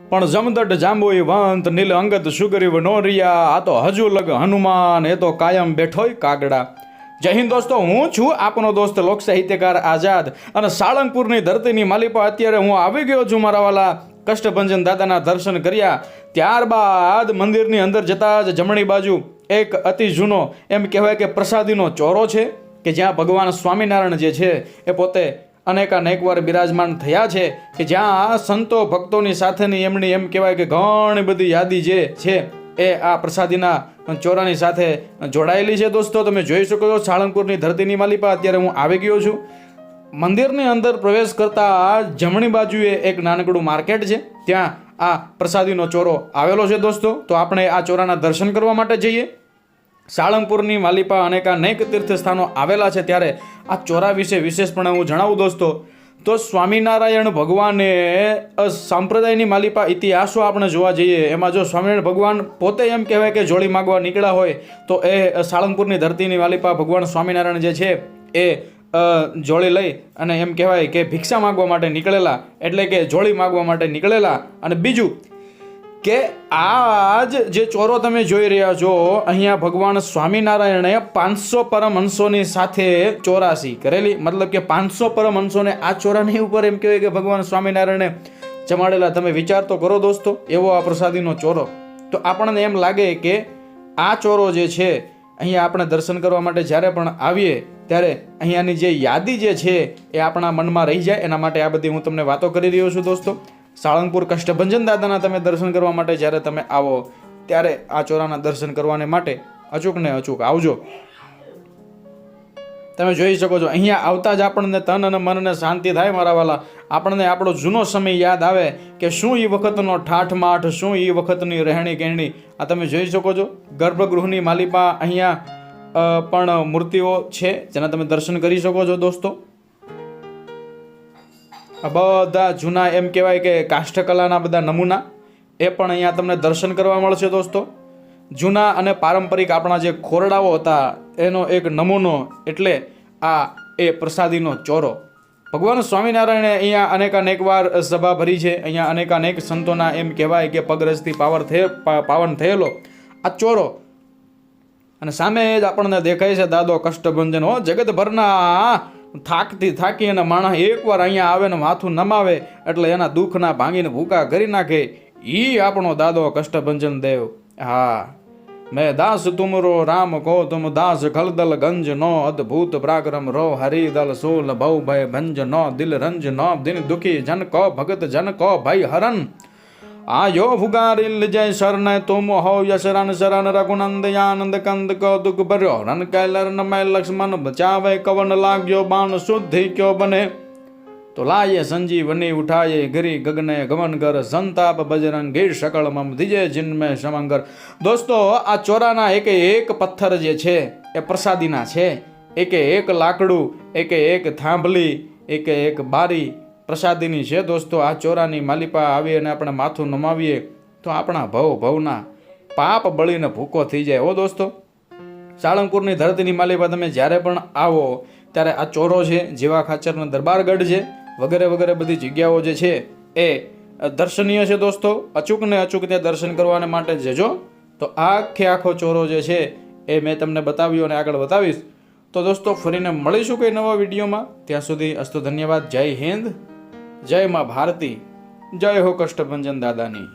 પણ જમદટ જાંબોઈ વંત નીલ અંગત સુગ્રીવ નોરિયા આ તો હજુ લગ હનુમાન એ તો કાયમ બેઠોય કાગડા। જય હિન્દ દોસ્તો, હું છું આપનો દોસ્ત લોક સાહિત્યકાર આઝાદ અને સાળંગપુરની ધરતીની માલિપા અત્યારે હું આવી ગયો છું મારા વાલા કષ્ટભંજન દાદાના દર્શન કર્યા। ત્યારબાદ મંદિરની અંદર જતા જ જમણી બાજુ એક અતિ જૂનો એમ કહેવાય કે પ્રસાદીનો ચોરો છે કે જ્યાં ભગવાન સ્વામિનારાયણ જે છે એ પોતે અનેક વાર બિરાજમાન થયા છે કે જ્યાં સંતો ભક્તોની સાથેની એમની એમ કહેવાય કે ઘણી બધી યાદી જે છે એ આ પ્રસાદીના ચોરાની સાથે જોડાયેલી છે। દોસ્તો તમે જોઈ શકો છો સાળંગપુરની ધરતીની માલિપા અત્યારે હું આવી ગયો છું। મંદિરની અંદર પ્રવેશ કરતા જમણી બાજુએ એક નાનકડું માર્કેટ છે, ત્યાં આ પ્રસાદીનો ચોરો આવેલો છે દોસ્તો। તો આપણે આ ચોરાના દર્શન કરવા માટે જઈએ। સાળંગપુરની માલિપા અનેક તીર્થ સ્થાનો આવેલા છે, ત્યારે આ ચોરા વિશે વિશેષપણે હું જણાવું દોસ્તો તો સ્વામિનારાયણ ભગવાને સંપ્રદાયની માલિપા ઇતિહાસો આપણે જોવા જઈએ એમાં જો સ્વામિનારાયણ ભગવાન પોતે એમ કહેવાય કે જોડી માગવા નીકળ્યા હોય તો એ સાળંગપુરની ધરતીની માલિપા ભગવાન સ્વામિનારાયણ જે છે એ જોડી લઈ અને એમ કહેવાય કે ભિક્ષા માગવા માટે નીકળેલા, એટલે કે જોડી માગવા માટે નીકળેલા। અને બીજું કે આજ જે ચોરો તમે જોઈ રહ્યા છો અહીંયા ભગવાન સ્વામિનારાયણે 500 પરમહંસોની સાથે ચોરાસી કરેલી, મતલબ કે 500 પરમહંસોને આ ચોરાની ઉપર એમ કહેવાય કે ભગવાન સ્વામિનારાયણે જમાડેલા। તમે વિચાર તો કરો દોસ્તો, એવો આ પ્રસાદીનો ચોરો। તો આપણને એમ લાગે કે આ ચોરો જે છે અહીંયા આપણે દર્શન કરવા માટે જ્યારે પણ આવીએ ત્યારે અહીંયાની જે યાદી જે છે એ આપણા મનમાં રહી જાય, એના માટે આ બધી હું તમને વાતો કરી રહ્યો છું દોસ્તો। સાળંગપુર કષ્ટભંજન દાદાના તમે દર્શન કરવા માટે જ્યારે તમે આવો ત્યારે આ ચોરાના દર્શન કરવાને માટે અચૂક ને અચૂક આવજો। તમે જોઈ શકો છો અહીંયા આવતા જ આપણને તન અને મનને શાંતિ થાય મારા વાલા। આપણને આપણો જૂનો સમય યાદ આવે કે શું એ વખતનો ઠાઠમાઠ, શું એ વખતની રહેણી કહેણી। આ તમે જોઈ શકો છો ગર્ભગૃહની માલિપા અહીંયા પણ મૂર્તિઓ છે જેના તમે દર્શન કરી શકો છો દોસ્તો। આ બધા જૂના એમ કહેવાય કે કાષ્ઠકલાના બધા નમૂના એ પણ અહીંયા તમને દર્શન કરવા મળશે દોસ્તો। જૂના અને પારંપરિક આપણા જે ખોરડાઓ હતા એનો એક નમૂનો એટલે આ એ પ્રસાદીનો ચોરો। ભગવાન સ્વામિનારાયણે અહીંયા અનેક વાર સભા ભરી છે, અહીંયા અનેક સંતોના એમ કહેવાય કે પગરજથી પાવન થયેલો આ ચોરો। અને સામે જ આપણને દેખાય છે દાદો કષ્ટભંજન હો। જગતભરના થાકી અને માણસ એકવાર અહીંયા આવે ને માથું નમાવે એટલે એના દુઃખના ભાંગીને ભૂકા કરી નાખે, ઈ આપણો દાદો કષ્ટભંજન દેવ। હા, મેં દાસ તુમરો રામ કહો તુમ દાસ ખલદલ ગંજ નો અદભુત પરાક્રમ રો હરિદલ સોલ ભવ ભય ભંજ નો દિલ રંજ નો દિન દુખી જન કો ભગત જન કો ભય હરન આયો ફુગારિલ જય શરણ તુમ હો યશરન શરણ રઘુનંદ આનંદ કંદ કો દુઃખ ભર્યો રન કૈલર નમય લક્ષ્મણ બચાવે કવન લાગ્યો બાણ શુદ્ધિ ક્યો બને તો લાયે સંજીવની ઉઠાયે ગરી ગગને ગમન કર સંતાપ બજરંગી શકળ મમ દિજે જિન્મે સમંગર। દોસ્તો આ ચોરાના એક પથ્થર જે છે એ પ્રસાદીના છે, એક લાકડું, એક થાંભલી, એક બારી પ્રસાદીની છે દોસ્તો। આ ચોરાની માલિપા આવી અને આપણે માથું નમાવીએ તો આપણા ભવના પાપ બળીને ભૂકો થઈ જાય હો દોસ્તો। સાળંગપુરની ધરતીની માલિપા તમે જ્યારે પણ આવો ત્યારે આ ચોરો છે, જેવા ખાચરનો દરબારગઢ છે, વગેરે બધી જગ્યાઓ જે છે એ દર્શનીય છે દોસ્તો। અચૂક ને અચૂક ત્યાં દર્શન કરવાને માટે જજો। તો આખો ચોરો જે છે એ મેં તમને બતાવ્યો અને આગળ બતાવીશ। તો દોસ્તો ફરીને મળીશું કોઈ નવા વિડીયોમાં, ત્યાં સુધી અસ્તુ ધન્યવાદ। જય હિન્દ, જય મા ભારતી, જય હો કષ્ટભંજન દાદાની।